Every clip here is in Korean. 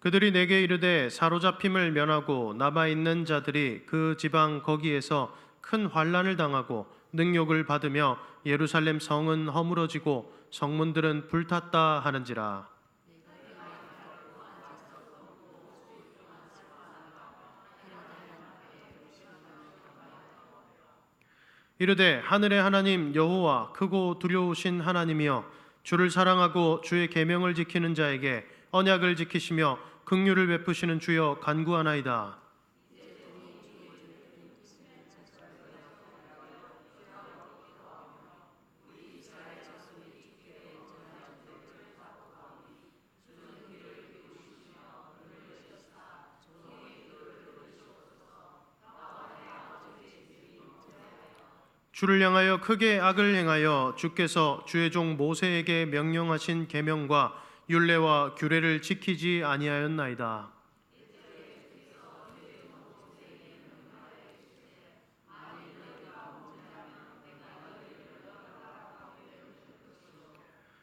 그들이 내게 이르되 사로잡힘을 면하고 남아있는 자들이 그 지방 거기에서 큰 환난을 당하고 능욕을 받으며 예루살렘 성은 허물어지고 성문들은 불탔다 하는지라. 이르되 하늘의 하나님 여호와 크고 두려우신 하나님이여, 주를 사랑하고 주의 계명을 지키는 자에게 언약을 지키시며 긍휼을 베푸시는 주여 간구하나이다. 주를 향하여 크게 악을 행하여 주께서 주의 종 모세에게 명령하신 계명과 율례와 규례를 지키지 아니하였나이다.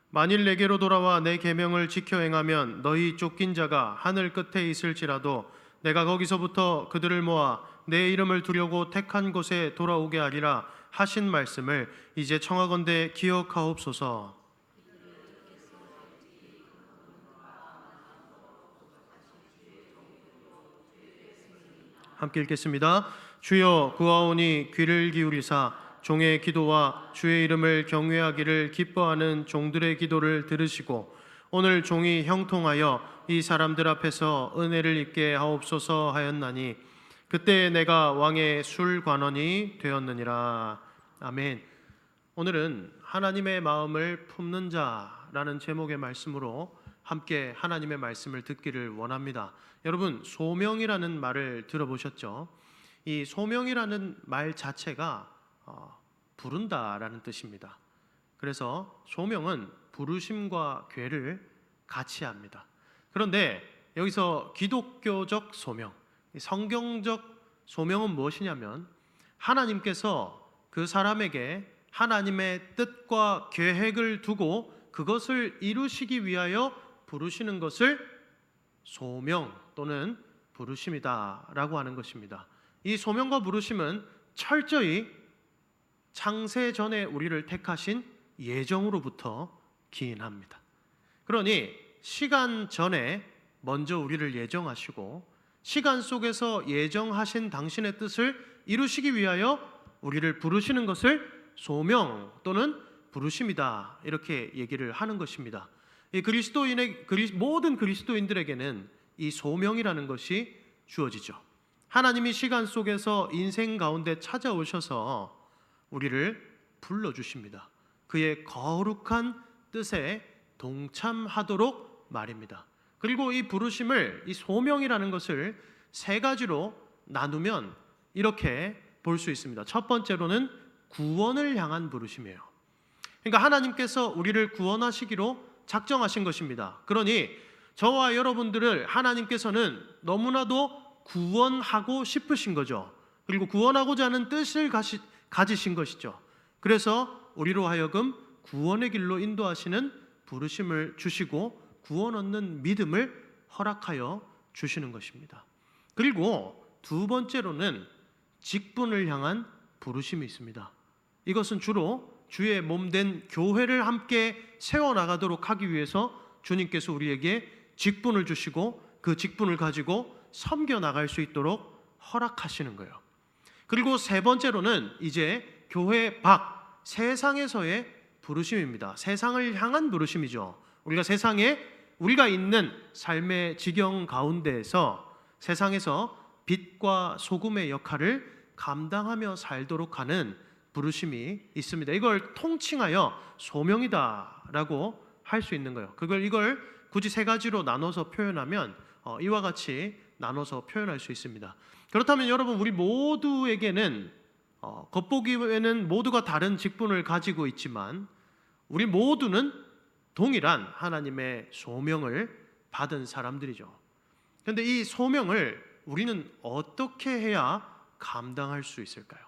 만일 내게로 돌아와 내 계명을 지켜 행하면 너희 쫓긴 자가 하늘 끝에 있을지라도 내가 거기서부터 그들을 모아 내 이름을 두려고 택한 곳에 돌아오게 하리라 하신 말씀을 이제 청하건대 기억하옵소서. 함께 읽겠습니다. 주여 구하오니 귀를 기울이사 종의 기도와 주의 이름을 경외하기를 기뻐하는 종들의 기도를 들으시고 오늘 종이 형통하여 이 사람들 앞에서 은혜를 입게 하옵소서 하였나니 그때 내가 왕의 술관원이 되었느니라. 아멘. 오늘은 하나님의 마음을 품는 자라는 제목의 말씀으로 함께 하나님의 말씀을 듣기를 원합니다. 여러분, 소명이라는 말을 들어보셨죠? 이 소명이라는 말 자체가 부른다라는 뜻입니다. 그래서 소명은 부르심과 궤를 같이 합니다. 그런데 여기서 기독교적 소명, 성경적 소명은 무엇이냐면 하나님께서 그 사람에게 하나님의 뜻과 계획을 두고 그것을 이루시기 위하여 부르시는 것을 소명 또는 부르심이다라고 하는 것입니다. 이 소명과 부르심은 철저히 창세 전에 우리를 택하신 예정으로부터 기인합니다. 그러니 시간 전에 먼저 우리를 예정하시고 시간 속에서 예정하신 당신의 뜻을 이루시기 위하여 우리를 부르시는 것을 소명 또는 부르심이다 이렇게 얘기를 하는 것입니다. 이 모든 그리스도인들에게는 이 소명이라는 것이 주어지죠. 하나님이 시간 속에서 인생 가운데 찾아오셔서 우리를 불러주십니다. 그의 거룩한 뜻에 동참하도록 말입니다. 그리고 이 부르심을, 이 소명이라는 것을 세 가지로 나누면 이렇게 볼 수 있습니다. 첫 번째로는 구원을 향한 부르심이에요. 그러니까 하나님께서 우리를 구원하시기로 작정하신 것입니다. 그러니 저와 여러분들을 하나님께서는 너무나도 구원하고 싶으신 거죠. 그리고 구원하고자 하는 뜻을 가지신 것이죠. 그래서 우리로 하여금 구원의 길로 인도하시는 부르심을 주시고 구원 얻는 믿음을 허락하여 주시는 것입니다. 그리고 두 번째로는 직분을 향한 부르심이 있습니다. 이것은 주로 주의 몸된 교회를 함께 세워나가도록 하기 위해서 주님께서 우리에게 직분을 주시고 그 직분을 가지고 섬겨나갈 수 있도록 허락하시는 거예요. 그리고 세 번째로는 이제 교회 밖 세상에서의 부르심입니다. 세상을 향한 부르심이죠. 우리가 있는 삶의 지경 가운데에서 세상에서 빛과 소금의 역할을 감당하며 살도록 하는 부르심이 있습니다. 이걸 통칭하여 소명이다라고 할 수 있는 거예요. 이걸 굳이 세 가지로 나눠서 표현하면 이와 같이 나눠서 표현할 수 있습니다. 그렇다면 여러분, 우리 모두에게는 겉보기에는 모두가 다른 직분을 가지고 있지만 우리 모두는 동일한 하나님의 소명을 받은 사람들이죠. 그런데 이 소명을 우리는 어떻게 해야 감당할 수 있을까요?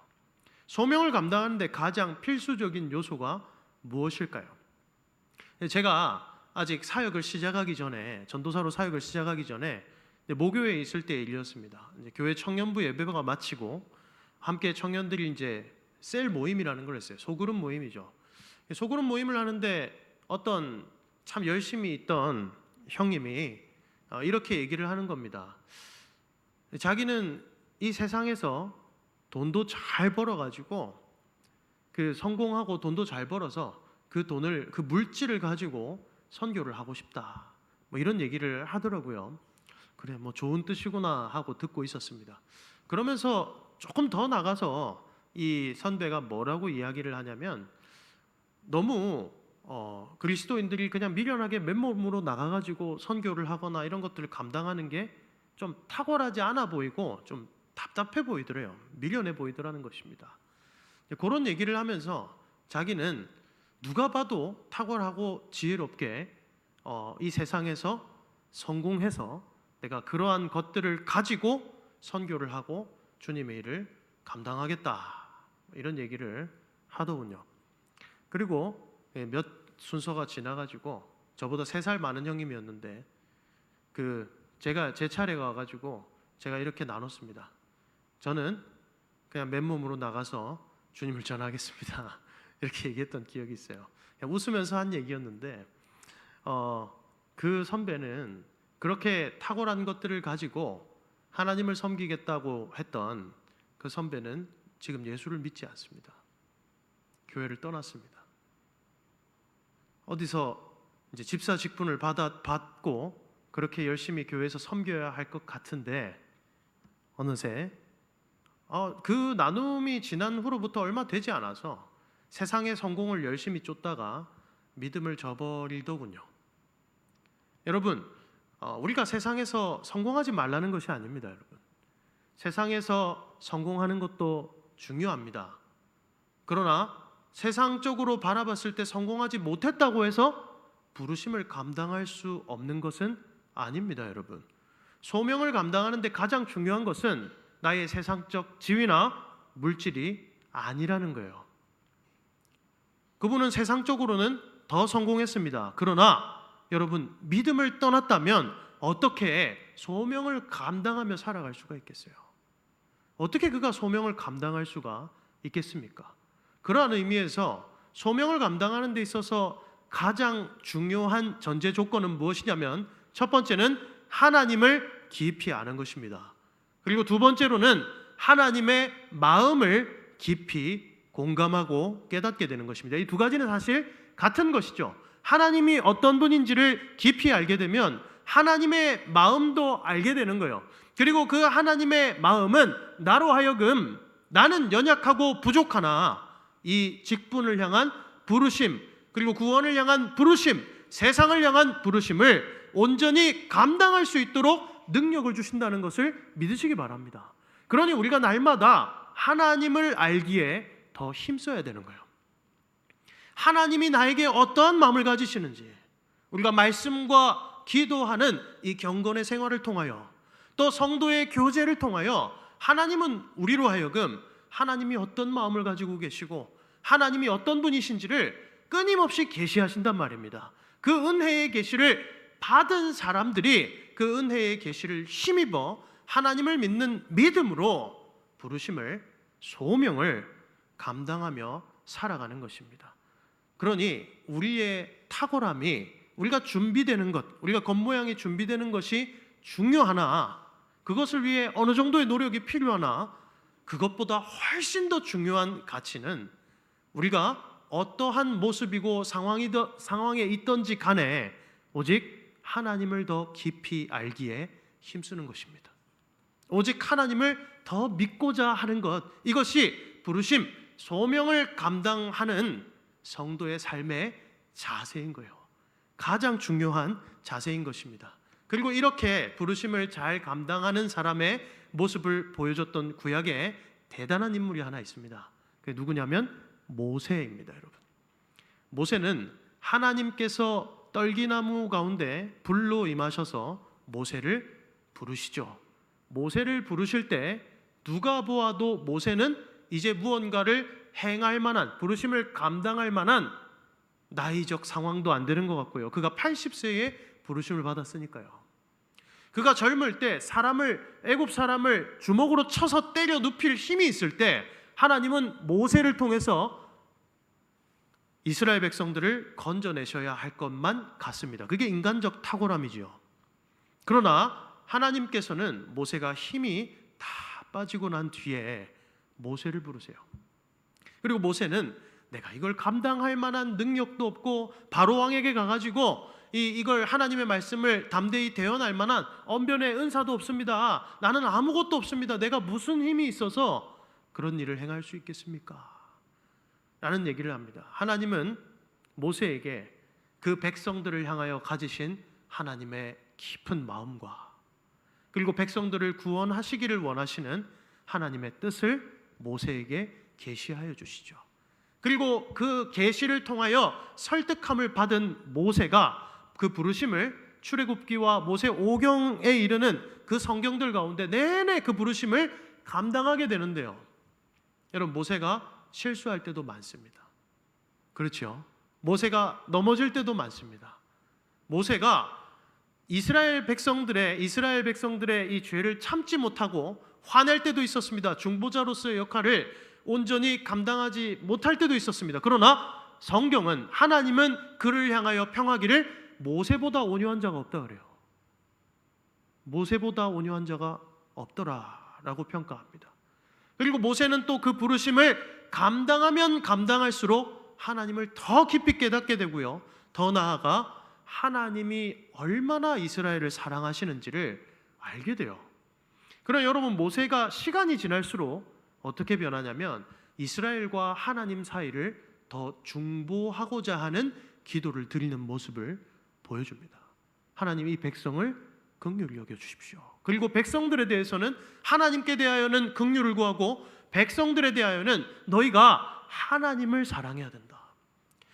소명을 감당하는데 가장 필수적인 요소가 무엇일까요? 제가 아직 사역을 시작하기 전에, 전도사로 사역을 시작하기 전에 모교회에 있을 때의 일이었습니다. 이제 교회 청년부 예배가 마치고 함께 청년들이 이제 셀 모임이라는 걸 했어요. 소그룹 모임이죠. 소그룹 모임을 하는데 어떤 참 열심히 있던 형님이 이렇게 얘기를 하는 겁니다. 자기는 이 세상에서 돈도 잘 벌어가지고 그 성공하고 돈도 잘 벌어서 그 돈을, 그 물질을 가지고 선교를 하고 싶다, 뭐 이런 얘기를 하더라고요. 그래, 뭐 좋은 뜻이구나 하고 듣고 있었습니다. 그러면서 조금 더 나가서 이 선배가 뭐라고 이야기를 하냐면, 너무 그리스도인들이 그냥 미련하게 맨몸으로 나가가지고 선교를 하거나 이런 것들을 감당하는 게 좀 탁월하지 않아 보이고 좀 답답해 보이더래요. 미련해 보이더라는 것입니다. 그런 얘기를 하면서 자기는 누가 봐도 탁월하고 지혜롭게 이 세상에서 성공해서 내가 그러한 것들을 가지고 선교를 하고 주님의 일을 감당하겠다, 이런 얘기를 하더군요. 그리고 몇 순서가 지나가지고 저보다 3살 많은 형님이었는데 제가 제 차례가 와가지고 제가 이렇게 나눴습니다. 저는 그냥 맨몸으로 나가서 주님을 전하겠습니다. 이렇게 얘기했던 기억이 있어요. 그냥 웃으면서 한 얘기였는데 그 선배는 그렇게 탁월한 것들을 가지고 하나님을 섬기겠다고 했던 그 선배는 지금 예수를 믿지 않습니다. 교회를 떠났습니다. 어디서 이제 집사 직분을 받고 그렇게 열심히 교회에서 섬겨야 할 것 같은데, 어느새 그 나눔이 지난 후로부터 얼마 되지 않아서 세상의 성공을 열심히 쫓다가 믿음을 저버리더군요. 여러분, 우리가 세상에서 성공하지 말라는 것이 아닙니다. 여러분, 세상에서 성공하는 것도 중요합니다. 그러나 세상적으로 바라봤을 때 성공하지 못했다고 해서 부르심을 감당할 수 없는 것은 아닙니다. 여러분, 소명을 감당하는 데 가장 중요한 것은 나의 세상적 지위나 물질이 아니라는 거예요. 그분은 세상적으로는 더 성공했습니다. 그러나 여러분, 믿음을 떠났다면 어떻게 소명을 감당하며 살아갈 수가 있겠어요? 어떻게 그가 소명을 감당할 수가 있겠습니까? 그러한 의미에서 소명을 감당하는 데 있어서 가장 중요한 전제 조건은 무엇이냐면, 첫 번째는 하나님을 깊이 아는 것입니다. 그리고 두 번째로는 하나님의 마음을 깊이 공감하고 깨닫게 되는 것입니다. 이 두 가지는 사실 같은 것이죠. 하나님이 어떤 분인지를 깊이 알게 되면 하나님의 마음도 알게 되는 거예요. 그리고 그 하나님의 마음은 나로 하여금, 나는 연약하고 부족하나 이 직분을 향한 부르심, 그리고 구원을 향한 부르심, 세상을 향한 부르심을 온전히 감당할 수 있도록 능력을 주신다는 것을 믿으시기 바랍니다. 그러니 우리가 날마다 하나님을 알기에 더 힘써야 되는 거예요. 하나님이 나에게 어떠한 마음을 가지시는지, 우리가 말씀과 기도하는 이 경건의 생활을 통하여, 또 성도의 교제를 통하여 하나님은 우리로 하여금 하나님이 어떤 마음을 가지고 계시고 하나님이 어떤 분이신지를 끊임없이 계시하신단 말입니다. 그 은혜의 계시를 받은 사람들이 그 은혜의 계시를 힘입어 하나님을 믿는 믿음으로 부르심을, 소명을 감당하며 살아가는 것입니다. 그러니 우리의 탁월함이, 우리가 준비되는 것, 우리가 겉모양이 준비되는 것이 중요하나, 그것을 위해 어느 정도의 노력이 필요하나, 그것보다 훨씬 더 중요한 가치는 우리가 어떠한 모습이고 상황에 있던지 간에 오직 하나님을 더 깊이 알기에 힘쓰는 것입니다. 오직 하나님을 더 믿고자 하는 것, 이것이 부르심, 소명을 감당하는 성도의 삶의 자세인 거예요. 가장 중요한 자세인 것입니다. 그리고 이렇게 부르심을 잘 감당하는 사람의 모습을 보여줬던 구약에 대단한 인물이 하나 있습니다. 그게 누구냐면 모세입니다. 여러분, 모세는 하나님께서 떨기나무 가운데 불로 임하셔서 모세를 부르시죠. 모세를 부르실 때 누가 보아도 모세는 이제 무언가를 행할 만한, 부르심을 감당할 만한 나이적 상황도 안 되는 것 같고요. 그가 80세에 부르심을 받았으니까요. 그가 젊을 때 애굽 사람을 주먹으로 쳐서 때려 눕힐 힘이 있을 때 하나님은 모세를 통해서 이스라엘 백성들을 건져내셔야 할 것만 같습니다. 그게 인간적 탁월함이지요. 그러나 하나님께서는 모세가 힘이 다 빠지고 난 뒤에 모세를 부르세요. 그리고 모세는 내가 이걸 감당할 만한 능력도 없고 바로 왕에게 가가지고 이걸 하나님의 말씀을 담대히 대언할 만한 언변의 은사도 없습니다. 나는 아무것도 없습니다. 내가 무슨 힘이 있어서 그런 일을 행할 수 있겠습니까? 라는 얘기를 합니다. 하나님은 모세에게 그 백성들을 향하여 가지신 하나님의 깊은 마음과 그리고 백성들을 구원하시기를 원하시는 하나님의 뜻을 모세에게 계시하여 주시죠. 그리고 그 계시를 통하여 설득함을 받은 모세가 그 부르심을 출애굽기와 모세 오경에 이르는 그 성경들 가운데 내내 그 부르심을 감당하게 되는데요. 여러분, 모세가 실수할 때도 많습니다. 그렇죠? 모세가 넘어질 때도 많습니다. 모세가 이스라엘 백성들의 이 죄를 참지 못하고 화낼 때도 있었습니다. 중보자로서의 역할을 온전히 감당하지 못할 때도 있었습니다. 그러나 성경은 하나님은 그를 향하여 평하기를 모세보다 온유한 자가 없다 그래요. 모세보다 온유한 자가 없더라라고 평가합니다. 그리고 모세는 또 그 부르심을 감당하면 감당할수록 하나님을 더 깊이 깨닫게 되고요. 더 나아가 하나님이 얼마나 이스라엘을 사랑하시는지를 알게 돼요. 그러나 여러분, 모세가 시간이 지날수록 어떻게 변하냐면 이스라엘과 하나님 사이를 더 중보하고자 하는 기도를 드리는 모습을 보여줍니다. 하나님, 이 백성을 긍휼히 여겨 주십시오. 그리고 백성들에 대해서는 하나님께 대하여는 긍휼을 구하고 백성들에 대하여는 너희가 하나님을 사랑해야 된다,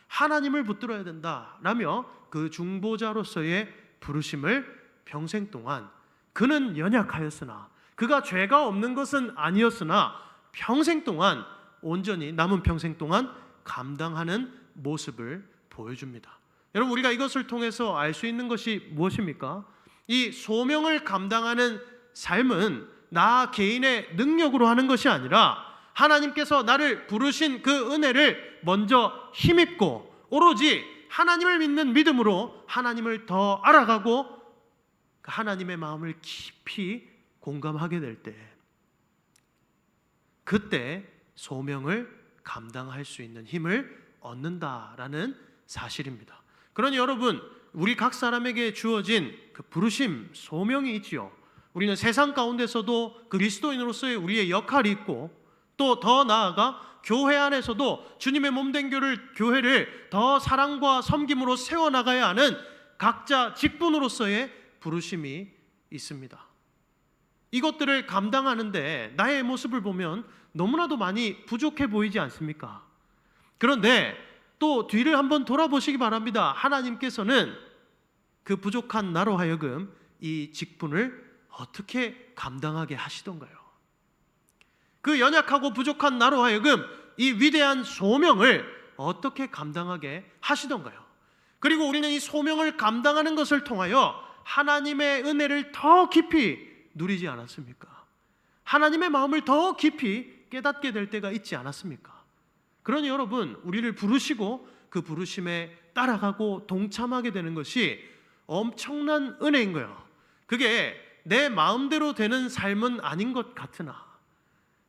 하나님을 붙들어야 된다 라며 그 중보자로서의 부르심을 평생 동안, 그는 연약하였으나 그가 죄가 없는 것은 아니었으나 평생 동안 온전히 남은 평생 동안 감당하는 모습을 보여줍니다. 여러분, 우리가 이것을 통해서 알 수 있는 것이 무엇입니까? 이 소명을 감당하는 삶은 나 개인의 능력으로 하는 것이 아니라 하나님께서 나를 부르신 그 은혜를 먼저 힘입고 오로지 하나님을 믿는 믿음으로 하나님을 더 알아가고 하나님의 마음을 깊이 공감하게 될 때, 그때 소명을 감당할 수 있는 힘을 얻는다라는 사실입니다. 그러니 여러분, 우리 각 사람에게 주어진 그 부르심, 소명이 있지요. 우리는 세상 가운데서도 그리스도인으로서의 우리의 역할이 있고, 또 더 나아가 교회 안에서도 주님의 몸된 교회를 더 사랑과 섬김으로 세워나가야 하는 각자 직분으로서의 부르심이 있습니다. 이것들을 감당하는데 나의 모습을 보면 너무나도 많이 부족해 보이지 않습니까? 그런데 또 뒤를 한번 돌아보시기 바랍니다. 하나님께서는 그 부족한 나로 하여금 이 직분을 어떻게 감당하게 하시던가요? 그 연약하고 부족한 나로 하여금 이 위대한 소명을 어떻게 감당하게 하시던가요? 그리고 우리는 이 소명을 감당하는 것을 통하여 하나님의 은혜를 더 깊이 누리지 않았습니까? 하나님의 마음을 더 깊이 깨닫게 될 때가 있지 않았습니까? 그러니 여러분, 우리를 부르시고 그 부르심에 따라가고 동참하게 되는 것이 엄청난 은혜인 거예요. 그게 내 마음대로 되는 삶은 아닌 것 같으나,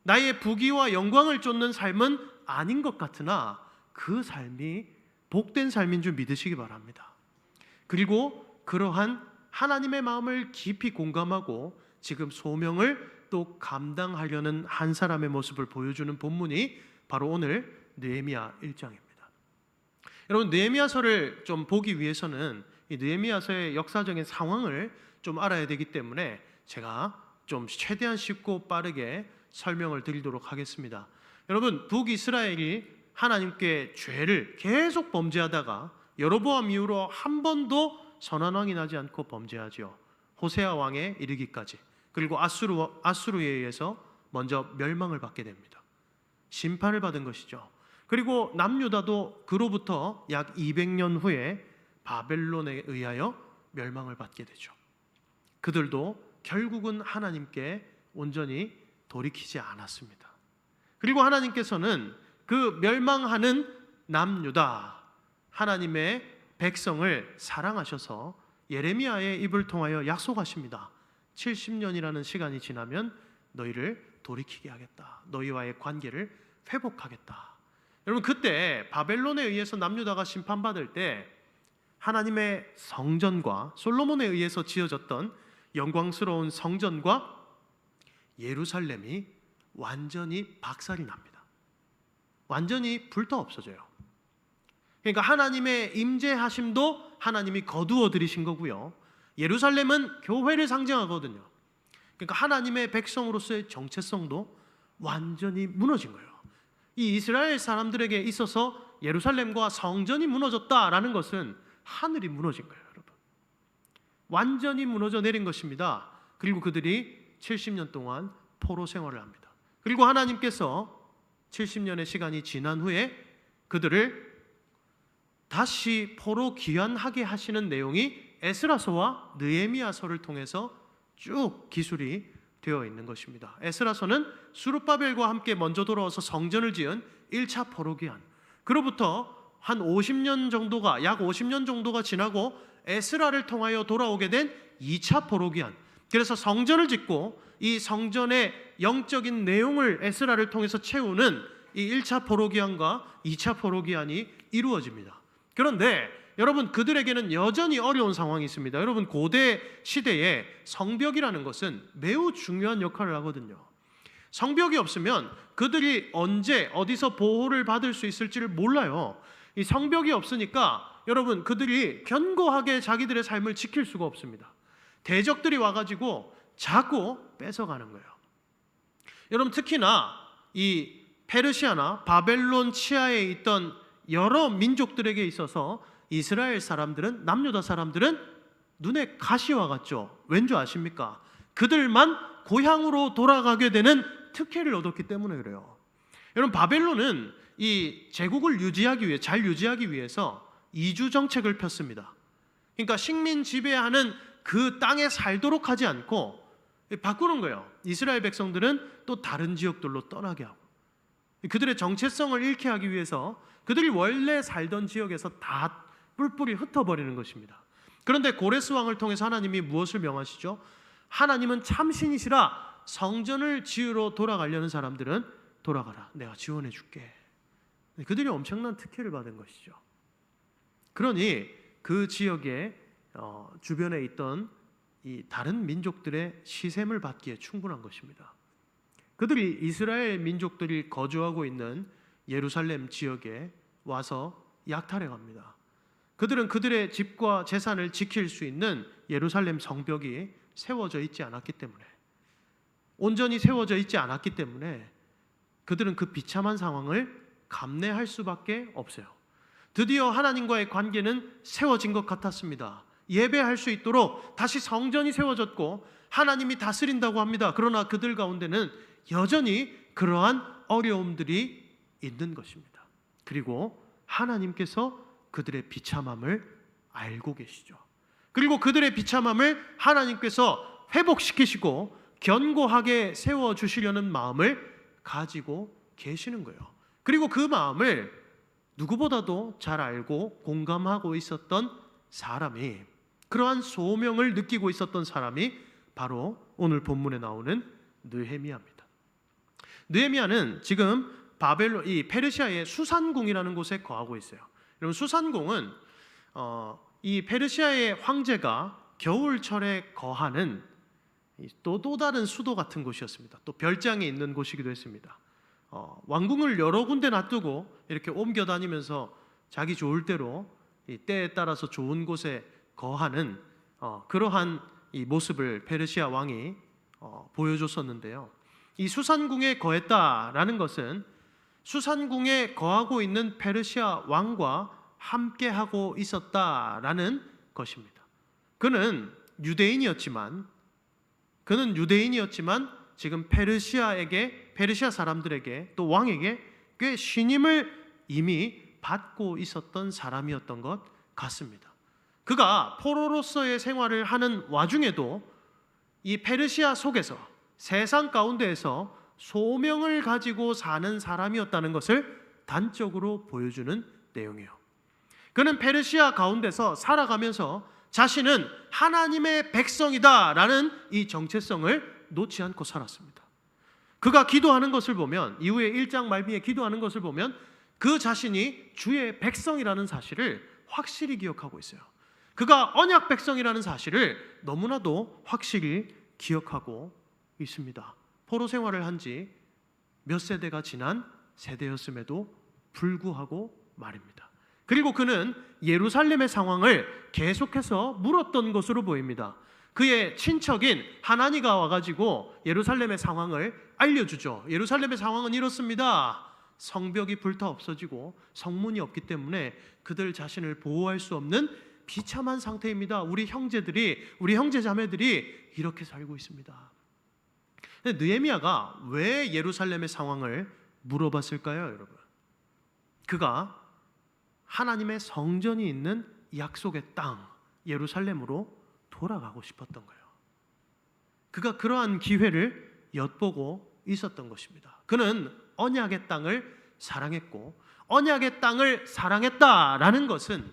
나의 부귀와 영광을 쫓는 삶은 아닌 것 같으나 그 삶이 복된 삶인 줄 믿으시기 바랍니다. 그리고 그러한 하나님의 마음을 깊이 공감하고 지금 소명을 또 감당하려는 한 사람의 모습을 보여주는 본문이 바로 오늘 느헤미야 1장입니다. 여러분, 느헤미야서를 좀 보기 위해서는 이 느헤미야서의 역사적인 상황을 좀 알아야 되기 때문에 제가 좀 최대한 쉽고 빠르게 설명을 드리도록 하겠습니다. 여러분, 북이스라엘이 하나님께 죄를 계속 범죄하다가 여로보암 이후로 한 번도 선한 왕이 나지 않고 범죄하지요. 호세아 왕에 이르기까지. 그리고 아수르에 의해서 먼저 멸망을 받게 됩니다. 심판을 받은 것이죠. 그리고 남유다도 그로부터 약 200년 후에 바벨론에 의하여 멸망을 받게 되죠. 그들도 결국은 하나님께 온전히 돌이키지 않았습니다. 그리고 하나님께서는 그 멸망하는 남유다, 하나님의 백성을 사랑하셔서 예레미야의 입을 통하여 약속하십니다. 70년이라는 시간이 지나면 너희를 돌이키게 하겠다. 너희와의 관계를 회복하겠다. 여러분, 그때 바벨론에 의해서 남유다가 심판받을 때 하나님의 성전과 솔로몬에 의해서 지어졌던 영광스러운 성전과 예루살렘이 완전히 박살이 납니다. 완전히 불타 없어져요. 그러니까 하나님의 임재하심도 하나님이 거두어 들이신 거고요. 예루살렘은 교회를 상징하거든요. 그러니까 하나님의 백성으로서의 정체성도 완전히 무너진 거예요. 이 이스라엘 사람들에게 있어서 예루살렘과 성전이 무너졌다라는 것은 하늘이 무너진 거예요, 여러분. 완전히 무너져 내린 것입니다. 그리고 그들이 70년 동안 포로 생활을 합니다. 그리고 하나님께서 70년의 시간이 지난 후에 그들을 다시 포로 귀환하게 하시는 내용이 에스라서와 느헤미야서를 통해서 쭉 기술이 되어 있는 것입니다. 에스라서는 수룹바벨과 함께 먼저 돌아와서 성전을 지은 1차 포로 귀환, 그로부터 한 50년 정도가 약 50년 정도가 지나고 에스라를 통하여 돌아오게 된 2차 포로 귀환. 그래서 성전을 짓고 이 성전의 영적인 내용을 에스라를 통해서 채우는 이 1차 포로 귀환과 2차 포로 귀환이 이루어집니다. 그런데 여러분, 그들에게는 여전히 어려운 상황이 있습니다. 여러분, 고대 시대에 성벽이라는 것은 매우 중요한 역할을 하거든요. 성벽이 없으면 그들이 언제 어디서 보호를 받을 수 있을지를 몰라요. 이 성벽이 없으니까 여러분, 그들이 견고하게 자기들의 삶을 지킬 수가 없습니다. 대적들이 와가지고 자꾸 뺏어가는 거예요. 여러분, 특히나 이 페르시아나 바벨론 치하에 있던 여러 민족들에게 있어서 이스라엘 사람들은, 남유다 사람들은 눈에 가시와 같죠. 왠지 아십니까? 그들만 고향으로 돌아가게 되는 특혜를 얻었기 때문에 그래요. 여러분, 바벨론은 이 제국을 유지하기 위해, 잘 유지하기 위해서 이주 정책을 폈습니다. 그러니까 식민 지배하는 그 땅에 살도록 하지 않고 바꾸는 거예요. 이스라엘 백성들은 또 다른 지역들로 떠나게 하고, 그들의 정체성을 잃게 하기 위해서 그들이 원래 살던 지역에서 다 뿔뿔이 흩어버리는 것입니다. 그런데 고레스 왕을 통해서 하나님이 무엇을 명하시죠? 하나님은 참신이시라, 성전을 지으러 돌아가려는 사람들은 돌아가라, 내가 지원해 줄게. 그들이 엄청난 특혜를 받은 것이죠. 그러니 그 지역의 주변에 있던 이 다른 민족들의 시샘을 받기에 충분한 것입니다. 그들이 이스라엘 민족들이 거주하고 있는 예루살렘 지역에 와서 약탈해 갑니다. 그들은 그들의 집과 재산을 지킬 수 있는 예루살렘 성벽이 세워져 있지 않았기 때문에, 온전히 세워져 있지 않았기 때문에 그들은 그 비참한 상황을 감내할 수밖에 없어요. 드디어 하나님과의 관계는 세워진 것 같았습니다. 예배할 수 있도록 다시 성전이 세워졌고 하나님이 다스린다고 합니다. 그러나 그들 가운데는 여전히 그러한 어려움들이 있는 것입니다. 그리고 하나님께서 그들의 비참함을 알고 계시죠. 그리고 그들의 비참함을 하나님께서 회복시키시고 견고하게 세워주시려는 마음을 가지고 계시는 거예요. 그리고 그 마음을 누구보다도 잘 알고 공감하고 있었던 사람이, 그러한 소명을 느끼고 있었던 사람이 바로 오늘 본문에 나오는 느헤미야입니다. 느헤미야는 지금 바벨론, 이 페르시아의 수산궁이라는 곳에 거하고 있어요. 여러분, 수산궁은 이 페르시아의 황제가 겨울철에 거하는 또 다른 수도 같은 곳이었습니다. 또 별장이 있는 곳이기도 했습니다. 왕궁을 여러 군데 놔두고 이렇게 옮겨 다니면서 자기 좋을 대로 이 때에 따라서 좋은 곳에 거하는 그러한 이 모습을 페르시아 왕이 보여줬었는데요. 이 수산궁에 거했다라는 것은 수산궁에 거하고 있는 페르시아 왕과 함께하고 있었다라는 것입니다. 그는 유대인이었지만 지금 페르시아 사람들에게, 또 왕에게 꽤 신임을 이미 받고 있었던 사람이었던 것 같습니다. 그가 포로로서의 생활을 하는 와중에도 이 페르시아 속에서 세상 가운데에서 소명을 가지고 사는 사람이었다는 것을 단적으로 보여주는 내용이에요. 그는 페르시아 가운데서 살아가면서 자신은 하나님의 백성이다라는 이 정체성을 놓지 않고 살았습니다. 그가 기도하는 것을 보면, 이후에 1장 말미에 기도하는 것을 보면 그 자신이 주의 백성이라는 사실을 확실히 기억하고 있어요. 그가 언약 백성이라는 사실을 너무나도 확실히 기억하고 있습니다. 포로 생활을 한 지 몇 세대가 지난 세대였음에도 불구하고 말입니다. 그리고 그는 예루살렘의 상황을 계속해서 물었던 것으로 보입니다. 그의 친척인 하나니가 와가지고 예루살렘의 상황을 알려주죠. 예루살렘의 상황은 이렇습니다. 성벽이 불타 없어지고 성문이 없기 때문에 그들 자신을 보호할 수 없는 비참한 상태입니다. 우리 형제 자매들이 이렇게 살고 있습니다. 근데 느헤미야가 왜 예루살렘의 상황을 물어봤을까요, 여러분? 그가 하나님의 성전이 있는 약속의 땅 예루살렘으로 돌아가고 싶었던 거예요. 그가 그러한 기회를 엿보고 있었던 것입니다. 그는 언약의 땅을 사랑했고, 언약의 땅을 사랑했다라는 것은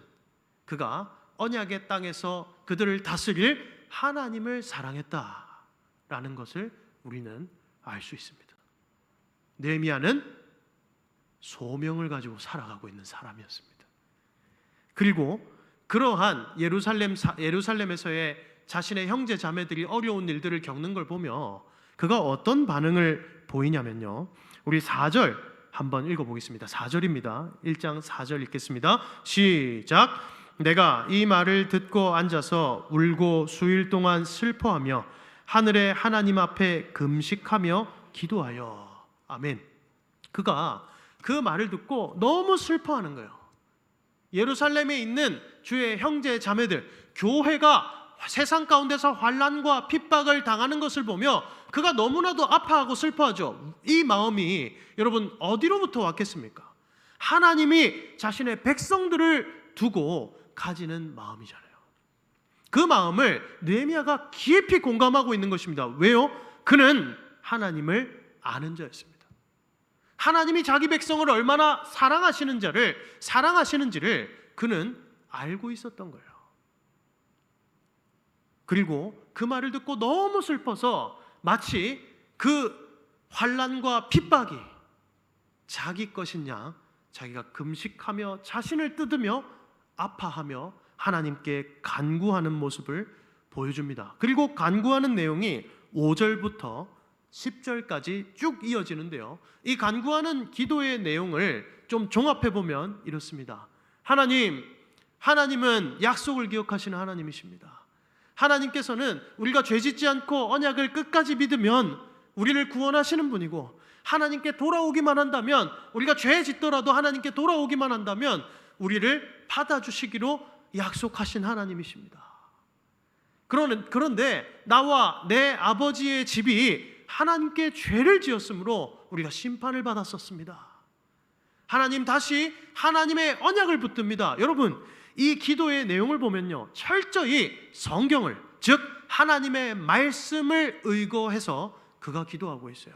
그가 언약의 땅에서 그들을 다스릴 하나님을 사랑했다라는 것을 우리는 알 수 있습니다. 느헤미야는 소명을 가지고 살아가고 있는 사람이었습니다. 그리고 그러한 예루살렘에서의 자신의 형제 자매들이 어려운 일들을 겪는 걸 보며 그가 어떤 반응을 보이냐면요, 우리 4절 한번 읽어보겠습니다. 4절입니다. 1장 4절 읽겠습니다. 시작. 내가 이 말을 듣고 앉아서 울고 수일 동안 슬퍼하며 하늘의 하나님 앞에 금식하며 기도하여. 아멘. 그가 그 말을 듣고 너무 슬퍼하는 거예요. 예루살렘에 있는 주의 형제 자매들, 교회가 세상 가운데서 환난과 핍박을 당하는 것을 보며 그가 너무나도 아파하고 슬퍼하죠. 이 마음이 여러분 어디로부터 왔겠습니까? 하나님이 자신의 백성들을 두고 가지는 마음이잖아요. 그 마음을 느헤미야가 깊이 공감하고 있는 것입니다. 왜요? 그는 하나님을 아는 자였습니다. 하나님이 자기 백성을 얼마나 사랑하시는지를 그는 알고 있었던 거예요. 그리고 그 말을 듣고 너무 슬퍼서 마치 그 환난과 핍박이 자기 것이냐, 자기가 금식하며 자신을 뜯으며 아파하며 하나님께 간구하는 모습을 보여줍니다. 그리고 간구하는 내용이 5절부터 10절까지 쭉 이어지는데요, 이 간구하는 기도의 내용을 좀 종합해 보면 이렇습니다. 하나님은 약속을 기억하시는 하나님이십니다. 하나님께서는 우리가 죄짓지 않고 언약을 끝까지 믿으면 우리를 구원하시는 분이고, 하나님께 돌아오기만 한다면, 우리가 죄 짓더라도 하나님께 돌아오기만 한다면 우리를 받아주시기로 약속하신 하나님이십니다. 그런데 나와 내 아버지의 집이 하나님께 죄를 지었으므로 우리가 심판을 받았었습니다. 하나님 다시 하나님의 언약을 붙듭니다. 여러분, 이 기도의 내용을 보면요, 철저히 성경을, 즉 하나님의 말씀을 의거해서 그가 기도하고 있어요.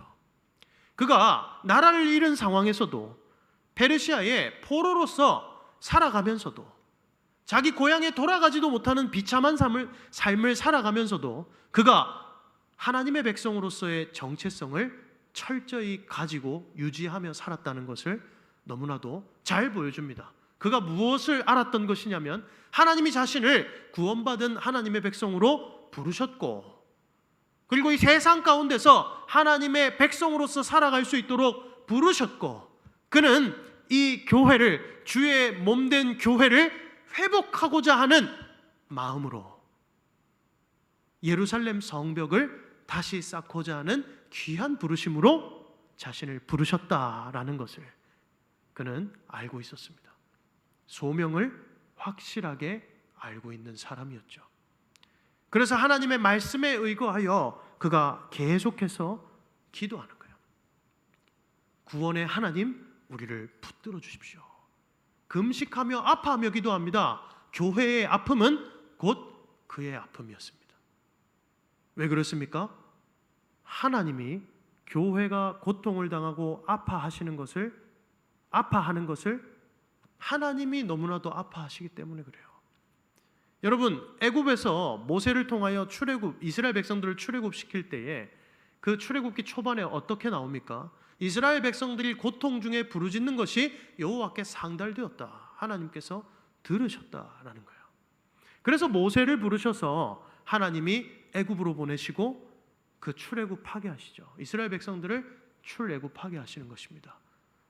그가 나라를 잃은 상황에서도, 페르시아의 포로로서 살아가면서도, 자기 고향에 돌아가지도 못하는 비참한 삶을 살아가면서도 그가 하나님의 백성으로서의 정체성을 철저히 가지고 유지하며 살았다는 것을 너무나도 잘 보여줍니다. 그가 무엇을 알았던 것이냐면, 하나님이 자신을 구원받은 하나님의 백성으로 부르셨고, 그리고 이 세상 가운데서 하나님의 백성으로서 살아갈 수 있도록 부르셨고, 그는 이 교회를, 주의 몸된 교회를 회복하고자 하는 마음으로 예루살렘 성벽을 다시 쌓고자 하는 귀한 부르심으로 자신을 부르셨다라는 것을 그는 알고 있었습니다. 소명을 확실하게 알고 있는 사람이었죠. 그래서 하나님의 말씀에 의거하여 그가 계속해서 기도하는 거예요. 구원의 하나님, 우리를 붙들어 주십시오. 금식하며 아파하며 기도합니다. 교회의 아픔은 곧 그의 아픔이었습니다. 왜 그렇습니까? 하나님이 교회가 고통을 당하고 아파하는 것을 하나님이 너무나도 아파하시기 때문에 그래요. 여러분, 애굽에서 모세를 통하여 이스라엘 백성들을 출애굽시킬 때에 그 출애굽기 초반에 어떻게 나옵니까? 이스라엘 백성들이 고통 중에 부르짖는 것이 여호와께 상달되었다. 하나님께서 들으셨다라는 거예요. 그래서 모세를 부르셔서 하나님이 애굽으로 보내시고 그 출애굽하게 하시죠. 이스라엘 백성들을 출애굽하게 하시는 것입니다.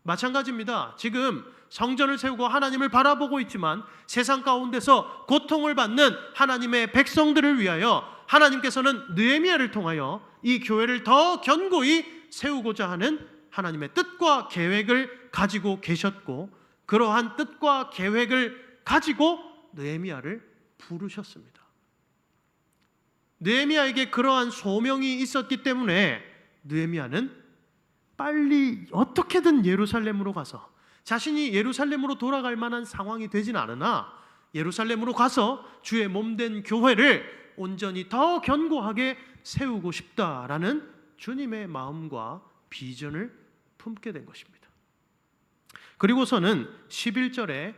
마찬가지입니다. 지금 성전을 세우고 하나님을 바라보고 있지만 세상 가운데서 고통을 받는 하나님의 백성들을 위하여 하나님께서는 느헤미야를 통하여 이 교회를 더 견고히 세우고자 하는 하나님의 뜻과 계획을 가지고 계셨고, 그러한 뜻과 계획을 가지고 느헤미야를 부르셨습니다. 느헤미야에게 그러한 소명이 있었기 때문에 느헤미야는 빨리 어떻게든 예루살렘으로 가서, 자신이 예루살렘으로 돌아갈 만한 상황이 되진 않으나 예루살렘으로 가서 주의 몸된 교회를 온전히 더 견고하게 세우고 싶다라는 주님의 마음과 비전을 품게 된 것입니다. 그리고서는 11절에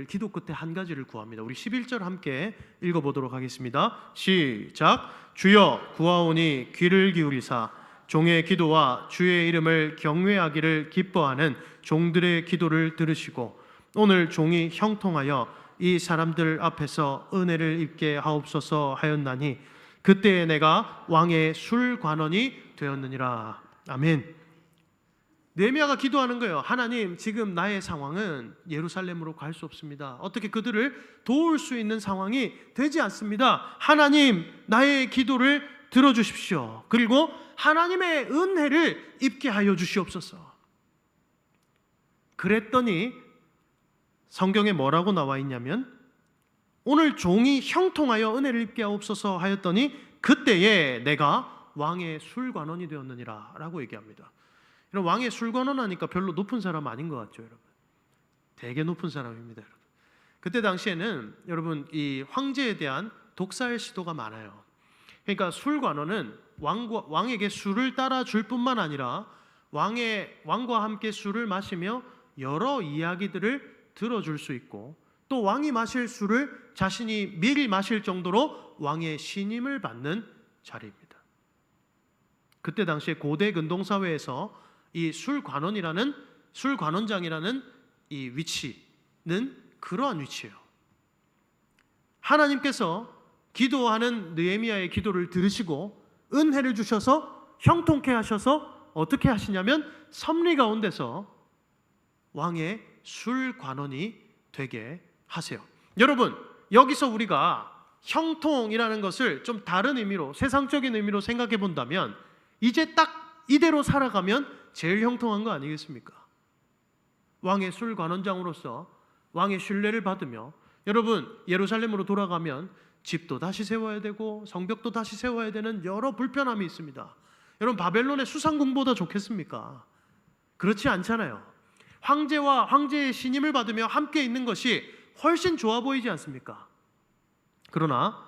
기도 끝에 한 가지를 구합니다. 우리 11절 함께 읽어보도록 하겠습니다. 시작. 주여 구하오니 귀를 기울이사 종의 기도와 주의 이름을 경외하기를 기뻐하는 종들의 기도를 들으시고 오늘 종이 형통하여 이 사람들 앞에서 은혜를 입게 하옵소서 하였나니 그때에 내가 왕의 술관원이 되었느니라. 아멘. 느헤미야가 기도하는 거예요. 하나님, 지금 나의 상황은 예루살렘으로 갈 수 없습니다. 어떻게 그들을 도울 수 있는 상황이 되지 않습니다. 하나님, 나의 기도를 들어주십시오. 그리고 하나님의 은혜를 입게 하여 주시옵소서. 그랬더니 성경에 뭐라고 나와 있냐면, 오늘 종이 형통하여 은혜를 입게 하옵소서 하였더니 그때에 내가 왕의 술관원이 되었느니라 라고 얘기합니다. 여러분, 왕의 술관원 하니까 별로 높은 사람 아닌 것 같죠, 여러분? 되게 높은 사람입니다, 여러분. 그때 당시에는 여러분 이 황제에 대한 독살 시도가 많아요. 그러니까 술관원은 왕에게 술을 따라 줄 뿐만 아니라 왕과 함께 술을 마시며 여러 이야기들을 들어줄 수 있고, 또 왕이 마실 술을 자신이 미리 마실 정도로 왕의 신임을 받는 자리입니다. 그때 당시에 고대 근동사회에서 이 술관원장이라는 이 위치는 그러한 위치예요. 하나님께서 기도하는 느헤미야의 기도를 들으시고 은혜를 주셔서 형통케 하셔서 어떻게 하시냐면 섭리 가운데서 왕의 술관원이 되게 하세요. 여러분, 여기서 우리가 형통이라는 것을 좀 다른 의미로, 세상적인 의미로 생각해 본다면 이제 딱 이대로 살아가면 제일 형통한 거 아니겠습니까? 왕의 술관원장으로서 왕의 신뢰를 받으며, 여러분 예루살렘으로 돌아가면 집도 다시 세워야 되고 성벽도 다시 세워야 되는 여러 불편함이 있습니다. 여러분, 바벨론의 수상궁보다 좋겠습니까? 그렇지 않잖아요. 황제와 황제의 신임을 받으며 함께 있는 것이 훨씬 좋아 보이지 않습니까? 그러나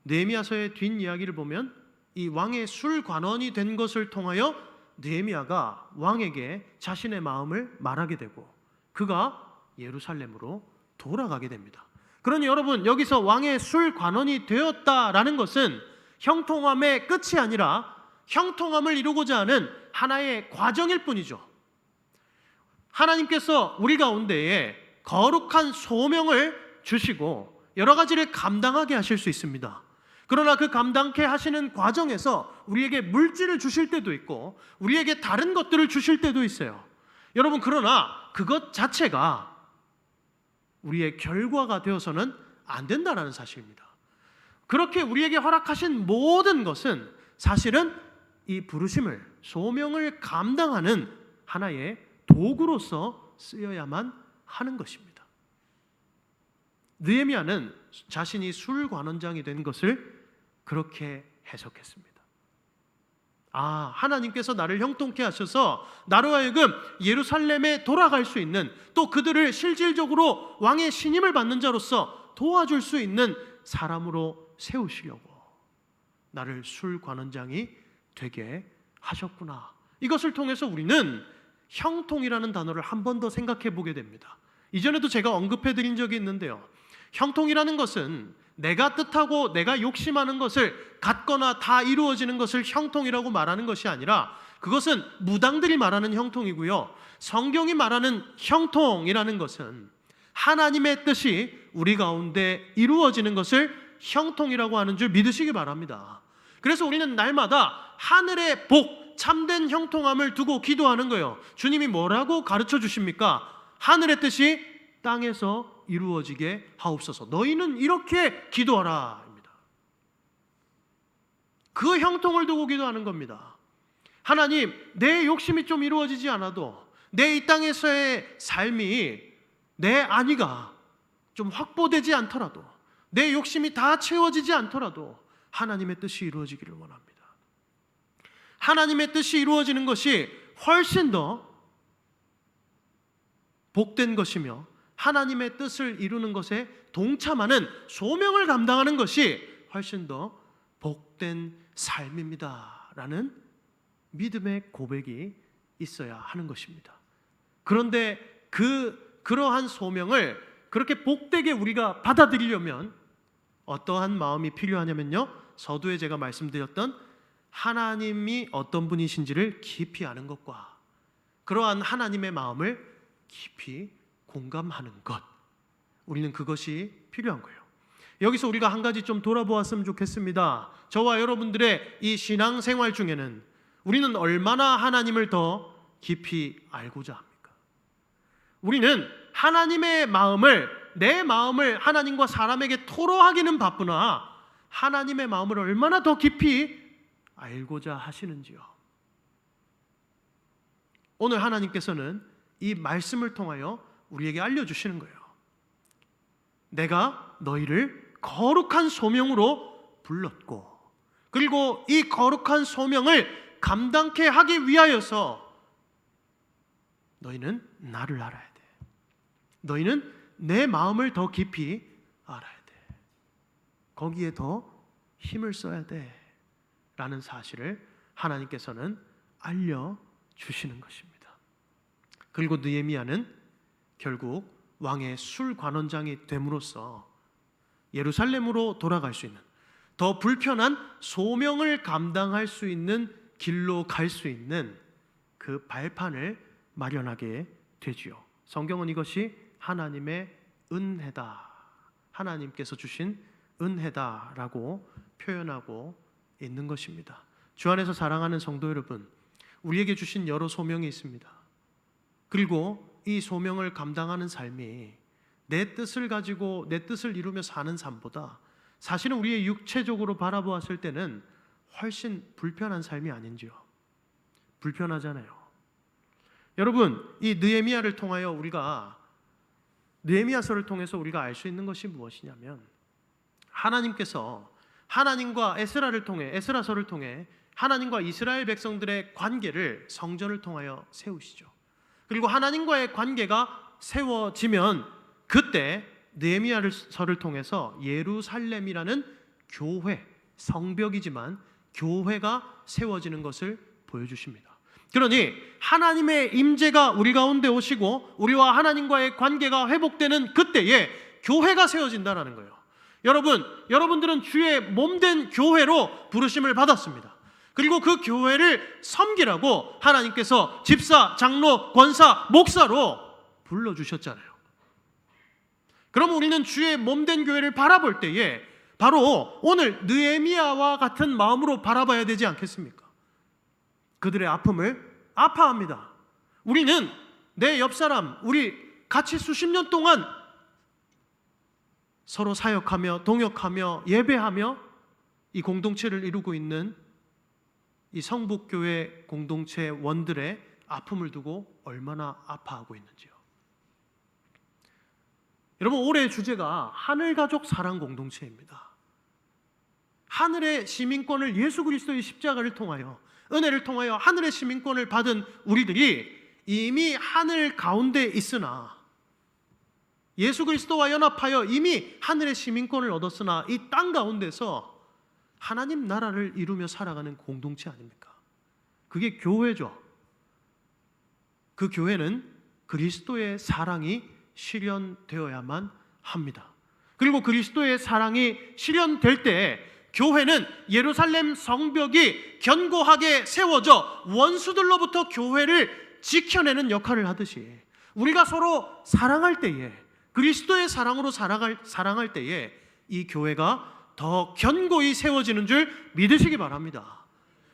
느헤미야서의 뒷이야기를 보면 이 왕의 술관원이 된 것을 통하여 느헤미야가 왕에게 자신의 마음을 말하게 되고 그가 예루살렘으로 돌아가게 됩니다. 그러니 여러분, 여기서 왕의 술관원이 되었다라는 것은 형통함의 끝이 아니라 형통함을 이루고자 하는 하나의 과정일 뿐이죠. 하나님께서 우리 가운데에 거룩한 소명을 주시고 여러 가지를 감당하게 하실 수 있습니다. 그러나 그 감당케 하시는 과정에서 우리에게 물질을 주실 때도 있고 우리에게 다른 것들을 주실 때도 있어요. 여러분, 그러나 그것 자체가 우리의 결과가 되어서는 안 된다는 사실입니다. 그렇게 우리에게 허락하신 모든 것은 사실은 이 부르심을, 소명을 감당하는 하나의 도구로서 쓰여야만 하는 것입니다. 느헤미야는 자신이 술관원장이 된 것을 그렇게 해석했습니다. 하나님께서 나를 형통케 하셔서 나로 하여금 예루살렘에 돌아갈 수 있는, 또 그들을 실질적으로 왕의 신임을 받는 자로서 도와줄 수 있는 사람으로 세우시려고 나를 술관원장이 되게 하셨구나. 이것을 통해서 우리는 형통이라는 단어를 한 번 더 생각해 보게 됩니다. 이전에도 제가 언급해 드린 적이 있는데요, 형통이라는 것은 내가 뜻하고 내가 욕심하는 것을 갖거나 다 이루어지는 것을 형통이라고 말하는 것이 아니라, 그것은 무당들이 말하는 형통이고요, 성경이 말하는 형통이라는 것은 하나님의 뜻이 우리 가운데 이루어지는 것을 형통이라고 하는 줄 믿으시기 바랍니다. 그래서 우리는 날마다 하늘의 복, 참된 형통함을 두고 기도하는 거예요. 주님이 뭐라고 가르쳐 주십니까? 하늘의 뜻이 땅에서 이루어지게 하옵소서. 너희는 이렇게 기도하라 입니다. 그 형통을 두고 기도하는 겁니다. 하나님, 내 욕심이 좀 이루어지지 않아도, 내 이 땅에서의 삶이, 내 안위가 좀 확보되지 않더라도, 내 욕심이 다 채워지지 않더라도 하나님의 뜻이 이루어지기를 원합니다. 하나님의 뜻이 이루어지는 것이 훨씬 더 복된 것이며, 하나님의 뜻을 이루는 것에 동참하는 소명을 감당하는 것이 훨씬 더 복된 삶입니다 라는 믿음의 고백이 있어야 하는 것입니다. 그런데 그러한 소명을 그렇게 복되게 우리가 받아들이려면 어떠한 마음이 필요하냐면요, 서두에 제가 말씀드렸던 하나님이 어떤 분이신지를 깊이 아는 것과 그러한 하나님의 마음을 깊이 공감하는 것, 우리는 그것이 필요한 거예요. 여기서 우리가 한 가지 좀 돌아보았으면 좋겠습니다. 저와 여러분들의 이 신앙생활 중에는 우리는 얼마나 하나님을 더 깊이 알고자 합니까? 우리는 하나님의 마음을, 내 마음을 하나님과 사람에게 토로하기는 바쁘나 하나님의 마음을 얼마나 더 깊이 알고자 하시는지요. 오늘 하나님께서는 이 말씀을 통하여 우리에게 알려주시는 거예요. 내가 너희를 거룩한 소명으로 불렀고, 그리고 이 거룩한 소명을 감당케 하기 위하여서 너희는 나를 알아야 돼. 너희는 내 마음을 더 깊이 알아야 돼. 거기에 더 힘을 써야 돼 라는 사실을 하나님께서는 알려주시는 것입니다. 그리고 느헤미야는 결국 왕의 술관원장이 됨으로써 예루살렘으로 돌아갈 수 있는, 더 불편한 소명을 감당할 수 있는 길로 갈 수 있는 그 발판을 마련하게 되지요. 성경은 이것이 하나님의 은혜다, 하나님께서 주신 은혜다라고 표현하고 있는 것입니다. 주 안에서 사랑하는 성도 여러분, 우리에게 주신 여러 소명이 있습니다. 그리고 이 소명을 감당하는 삶이 내 뜻을 가지고 내 뜻을 이루며 사는 삶보다 사실은 우리의 육체적으로 바라보았을 때는 훨씬 불편한 삶이 아닌지요. 불편하잖아요. 여러분, 이 느헤미야를 통하여 느헤미야서를 통해서 우리가 알 수 있는 것이 무엇이냐면, 하나님께서 하나님과 에스라서를 통해 하나님과 이스라엘 백성들의 관계를 성전을 통하여 세우시죠. 그리고 하나님과의 관계가 세워지면 그때 느헤미야서를 통해서 예루살렘이라는 교회, 성벽이지만 교회가 세워지는 것을 보여주십니다. 그러니 하나님의 임재가 우리 가운데 오시고 우리와 하나님과의 관계가 회복되는 그때에 교회가 세워진다는 거예요. 여러분들은 주의 몸된 교회로 부르심을 받았습니다. 그리고 그 교회를 섬기라고 하나님께서 집사, 장로, 권사, 목사로 불러주셨잖아요. 그럼 우리는 주의 몸된 교회를 바라볼 때에 바로 오늘 느헤미야와 같은 마음으로 바라봐야 되지 않겠습니까? 그들의 아픔을 아파합니다. 우리는 내 옆사람, 우리 같이 수십 년 동안 서로 사역하며 동역하며 예배하며 이 공동체를 이루고 있는 이 성북교회 공동체 원들의 아픔을 두고 얼마나 아파하고 있는지요. 여러분, 올해의 주제가 하늘가족 사랑 공동체입니다. 하늘의 시민권을 예수 그리스도의 십자가를 통하여 은혜를 통하여 하늘의 시민권을 받은 우리들이 이미 하늘 가운데 있으나, 예수 그리스도와 연합하여 이미 하늘의 시민권을 얻었으나 이 땅 가운데서 하나님 나라를 이루며 살아가는 공동체 아닙니까? 그게 교회죠. 그 교회는 그리스도의 사랑이 실현되어야만 합니다. 그리고 그리스도의 사랑이 실현될 때 교회는 예루살렘 성벽이 견고하게 세워져 원수들로부터 교회를 지켜내는 역할을 하듯이, 우리가 서로 사랑할 때에, 그리스도의 사랑으로 사랑할 때에 이 교회가 더 견고히 세워지는 줄 믿으시기 바랍니다.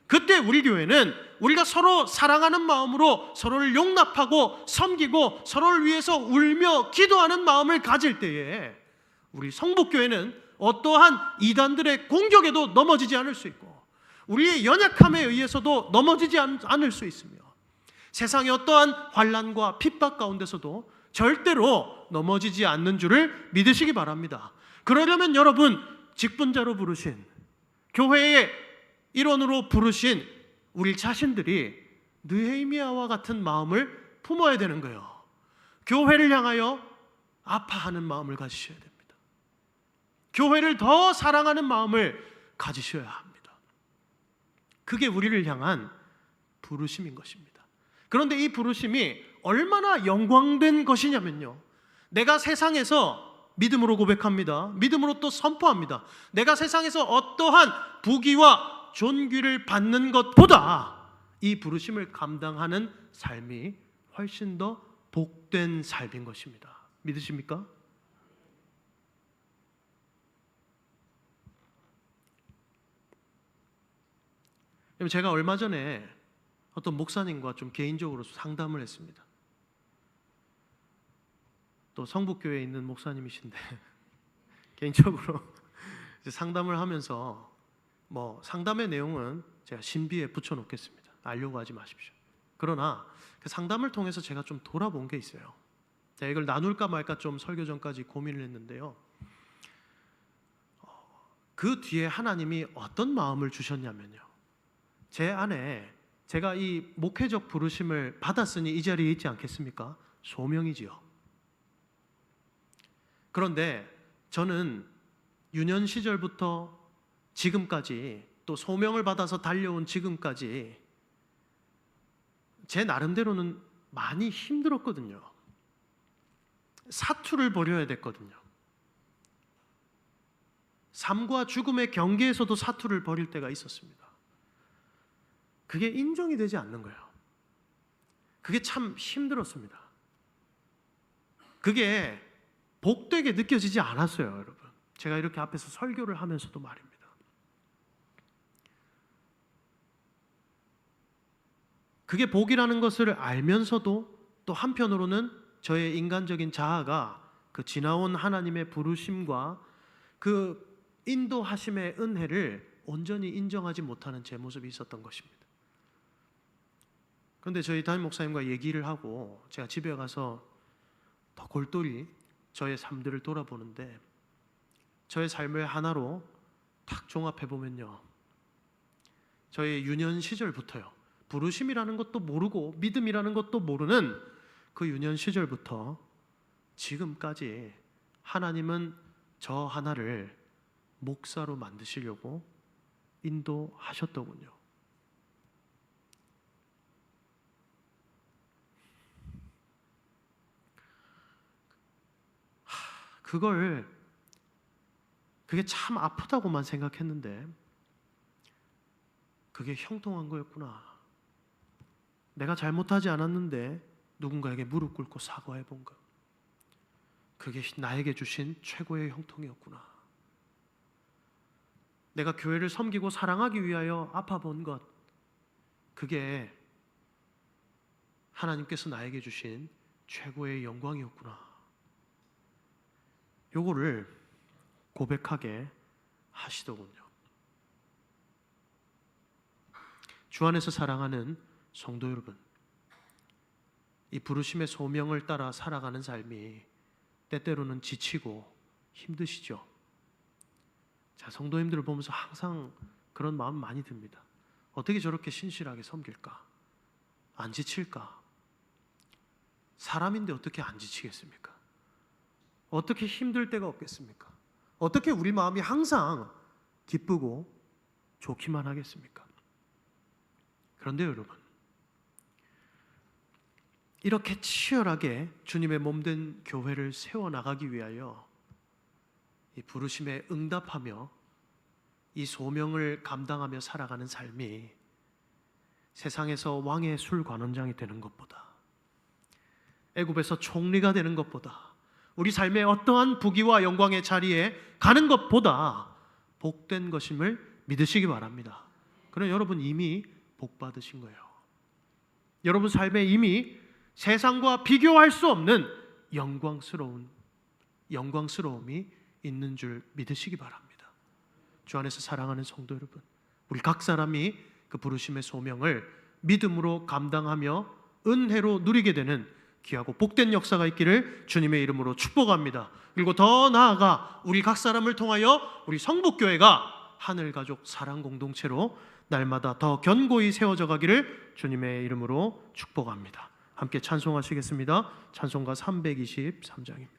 그때 우리 교회는 우리가 서로 사랑하는 마음으로 서로를 용납하고 섬기고 서로를 위해서 울며 기도하는 마음을 가질 때에 우리 성북교회는 어떠한 이단들의 공격에도 넘어지지 않을 수 있고 우리의 연약함에 의해서도 넘어지지 않을 수 있으며 세상의 어떠한 환난과 핍박 가운데서도 절대로 넘어지지 않는 줄을 믿으시기 바랍니다. 그러려면 여러분, 직분자로 부르신, 교회의 일원으로 부르신 우리 자신들이 느헤미야와 같은 마음을 품어야 되는 거예요. 교회를 향하여 아파하는 마음을 가지셔야 됩니다. 교회를 더 사랑하는 마음을 가지셔야 합니다. 그게 우리를 향한 부르심인 것입니다. 그런데 이 부르심이 얼마나 영광된 것이냐면요, 내가 세상에서 믿음으로 고백합니다. 믿음으로 또 선포합니다. 내가 세상에서 어떠한 부귀와 존귀를 받는 것보다 이 부르심을 감당하는 삶이 훨씬 더 복된 삶인 것입니다. 믿으십니까? 제가 얼마 전에 어떤 목사님과 좀 개인적으로 상담을 했습니다. 또 성북교회에 있는 목사님이신데 개인적으로 상담을 하면서 상담의 내용은 제가 신비에 붙여놓겠습니다. 알려고 하지 마십시오. 그러나 그 상담을 통해서 제가 좀 돌아본 게 있어요. 제가 이걸 나눌까 말까 좀 설교 전까지 고민을 했는데요, 그 뒤에 하나님이 어떤 마음을 주셨냐면요, 제 안에 제가 이 목회적 부르심을 받았으니 이 자리에 있지 않겠습니까? 소명이지요. 그런데 저는 유년 시절부터 지금까지, 또 소명을 받아서 달려온 지금까지 제 나름대로는 많이 힘들었거든요. 사투를 벌여야 됐거든요. 삶과 죽음의 경계에서도 사투를 벌일 때가 있었습니다. 그게 인정이 되지 않는 거예요. 그게 참 힘들었습니다. 그게 복되게 느껴지지 않았어요, 여러분. 제가 이렇게 앞에서 설교를 하면서도 말입니다. 그게 복이라는 것을 알면서도 또 한편으로는 저의 인간적인 자아가 그 지나온 하나님의 부르심과 그 인도하심의 은혜를 온전히 인정하지 못하는 제 모습이 있었던 것입니다. 그런데 저희 담임 목사님과 얘기를 하고 제가 집에 가서 더 골똘히 저의 삶들을 돌아보는데, 저의 삶을 하나로 탁 종합해 보면요, 저의 유년 시절부터요, 부르심이라는 것도 모르고 믿음이라는 것도 모르는 그 유년 시절부터 지금까지 하나님은 저 하나를 목사로 만드시려고 인도하셨더군요. 그게 참 아프다고만 생각했는데 그게 형통한 거였구나. 내가 잘못하지 않았는데 누군가에게 무릎 꿇고 사과해 본 것, 그게 나에게 주신 최고의 형통이었구나. 내가 교회를 섬기고 사랑하기 위하여 아파본 것, 그게 하나님께서 나에게 주신 최고의 영광이었구나. 요거를 고백하게 하시더군요. 주 안에서 사랑하는 성도 여러분, 이 부르심의 소명을 따라 살아가는 삶이 때때로는 지치고 힘드시죠? 자, 성도님들을 보면서 항상 그런 마음 많이 듭니다. 어떻게 저렇게 신실하게 섬길까? 안 지칠까? 사람인데 어떻게 안 지치겠습니까? 어떻게 힘들 때가 없겠습니까? 어떻게 우리 마음이 항상 기쁘고 좋기만 하겠습니까? 그런데 여러분, 이렇게 치열하게 주님의 몸된 교회를 세워나가기 위하여 이 부르심에 응답하며 이 소명을 감당하며 살아가는 삶이 세상에서 왕의 술관원장이 되는 것보다, 애굽에서 총리가 되는 것보다, 우리 삶의 어떠한 부귀와 영광의 자리에 가는 것보다 복된 것임을 믿으시기 바랍니다. 그럼 여러분 이미 복 받으신 거예요. 여러분 삶에 이미 세상과 비교할 수 없는 영광스러움이 있는 줄 믿으시기 바랍니다. 주 안에서 사랑하는 성도 여러분, 우리 각 사람이 그 부르심의 소명을 믿음으로 감당하며 은혜로 누리게 되는 귀하고 복된 역사가 있기를 주님의 이름으로 축복합니다. 그리고 더 나아가 우리 각 사람을 통하여 우리 성북교회가 하늘가족 사랑 공동체로 날마다 더 견고히 세워져 가기를 주님의 이름으로 축복합니다. 함께 찬송하시겠습니다. 찬송가 323장입니다.